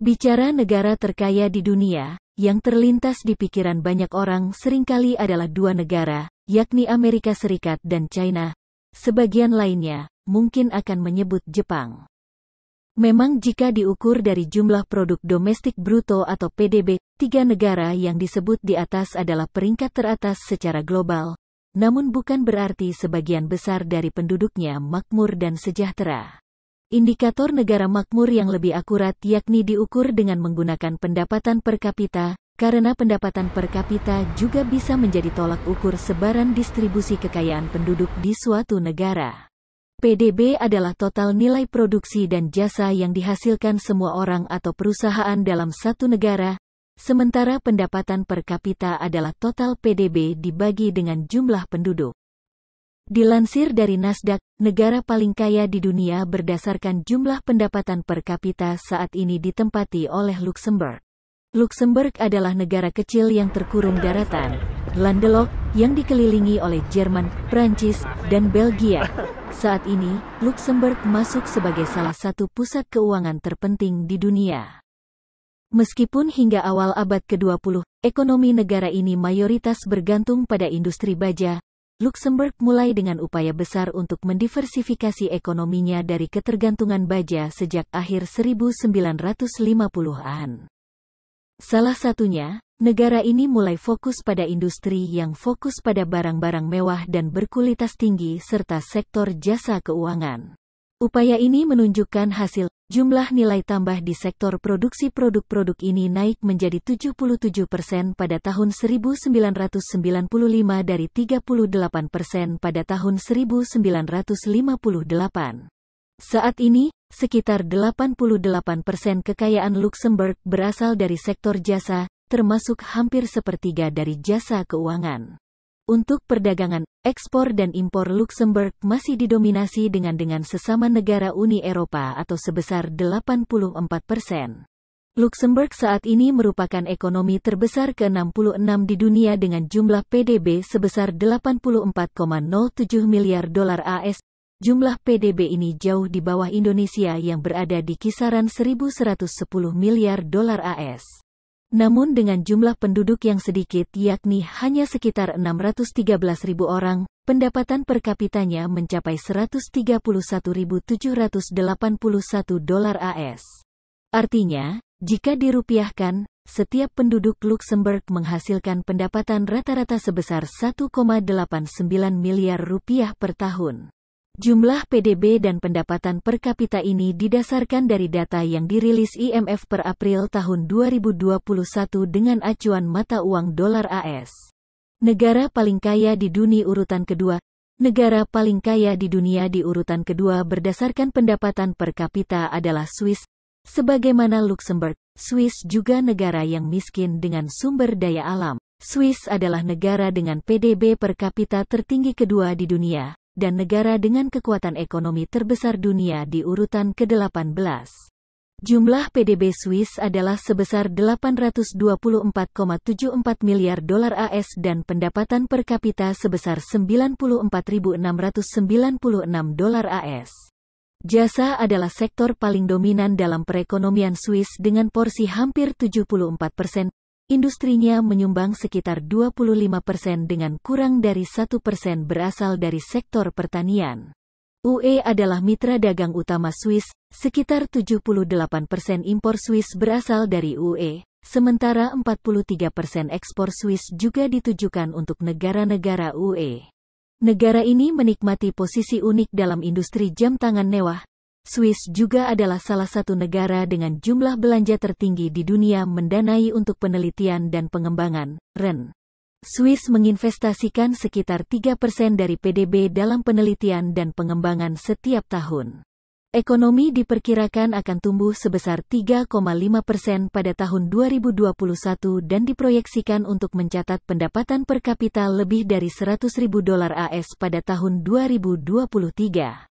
Bicara negara terkaya di dunia, yang terlintas di pikiran banyak orang seringkali adalah dua negara, yakni Amerika Serikat dan China. Sebagian lainnya, mungkin akan menyebut Jepang. Memang jika diukur dari jumlah produk domestik bruto atau PDB, tiga negara yang disebut di atas adalah peringkat teratas secara global, namun bukan berarti sebagian besar dari penduduknya makmur dan sejahtera. Indikator negara makmur yang lebih akurat yakni diukur dengan menggunakan pendapatan per kapita, karena pendapatan per kapita juga bisa menjadi tolak ukur sebaran distribusi kekayaan penduduk di suatu negara. PDB adalah total nilai produksi dan jasa yang dihasilkan semua orang atau perusahaan dalam satu negara, sementara pendapatan per kapita adalah total PDB dibagi dengan jumlah penduduk. Dilansir dari Nasdaq, negara paling kaya di dunia berdasarkan jumlah pendapatan per kapita saat ini ditempati oleh Luxembourg. Luxembourg adalah negara kecil yang terkurung daratan, landlocked, yang dikelilingi oleh Jerman, Prancis, dan Belgia. Saat ini, Luxembourg masuk sebagai salah satu pusat keuangan terpenting di dunia. Meskipun hingga awal abad ke-20, ekonomi negara ini mayoritas bergantung pada industri baja, Luxembourg mulai dengan upaya besar untuk mendiversifikasi ekonominya dari ketergantungan baja sejak akhir 1950-an. Salah satunya, negara ini mulai fokus pada industri yang fokus pada barang-barang mewah dan berkualitas tinggi serta sektor jasa keuangan. Upaya ini menunjukkan hasil. Jumlah nilai tambah di sektor produksi produk-produk ini naik menjadi 77% pada tahun 1995 dari 38% pada tahun 1958. Saat ini, sekitar 88% kekayaan Luxembourg berasal dari sektor jasa, termasuk hampir sepertiga dari jasa keuangan. Untuk perdagangan, ekspor dan impor Luxembourg masih didominasi dengan sesama negara Uni Eropa atau sebesar 84%. Luxembourg saat ini merupakan ekonomi terbesar ke-66 di dunia dengan jumlah PDB sebesar 84,07 miliar dolar AS. Jumlah PDB ini jauh di bawah Indonesia yang berada di kisaran 1.110 miliar dolar AS. Namun dengan jumlah penduduk yang sedikit yakni hanya sekitar 613.000 orang, pendapatan per kapitanya mencapai 131.781 dolar AS. Artinya, jika dirupiahkan, setiap penduduk Luxembourg menghasilkan pendapatan rata-rata sebesar 1,89 miliar rupiah per tahun. Jumlah PDB dan pendapatan per kapita ini didasarkan dari data yang dirilis IMF per April tahun 2021 dengan acuan mata uang dolar AS. Negara paling kaya di dunia urutan kedua. Negara paling kaya di dunia di urutan kedua berdasarkan pendapatan per kapita adalah Swiss. Sebagaimana Luxembourg, Swiss juga negara yang miskin dengan sumber daya alam. Swiss adalah negara dengan PDB per kapita tertinggi kedua di dunia, dan negara dengan kekuatan ekonomi terbesar dunia di urutan ke-18. Jumlah PDB Swiss adalah sebesar 824,74 miliar dolar AS dan pendapatan per kapita sebesar 94.696 dolar AS. Jasa adalah sektor paling dominan dalam perekonomian Swiss dengan porsi hampir 74%. Industrinya menyumbang sekitar 25% dengan kurang dari 1% berasal dari sektor pertanian. UE adalah mitra dagang utama Swiss, sekitar 78% impor Swiss berasal dari UE, sementara 43% ekspor Swiss juga ditujukan untuk negara-negara UE. Negara ini menikmati posisi unik dalam industri jam tangan mewah. Swiss juga adalah salah satu negara dengan jumlah belanja tertinggi di dunia mendanai untuk penelitian dan pengembangan, REN. Swiss menginvestasikan sekitar 3% dari PDB dalam penelitian dan pengembangan setiap tahun. Ekonomi diperkirakan akan tumbuh sebesar 3,5% pada tahun 2021 dan diproyeksikan untuk mencatat pendapatan per kapita lebih dari 100.000 dolar AS pada tahun 2023.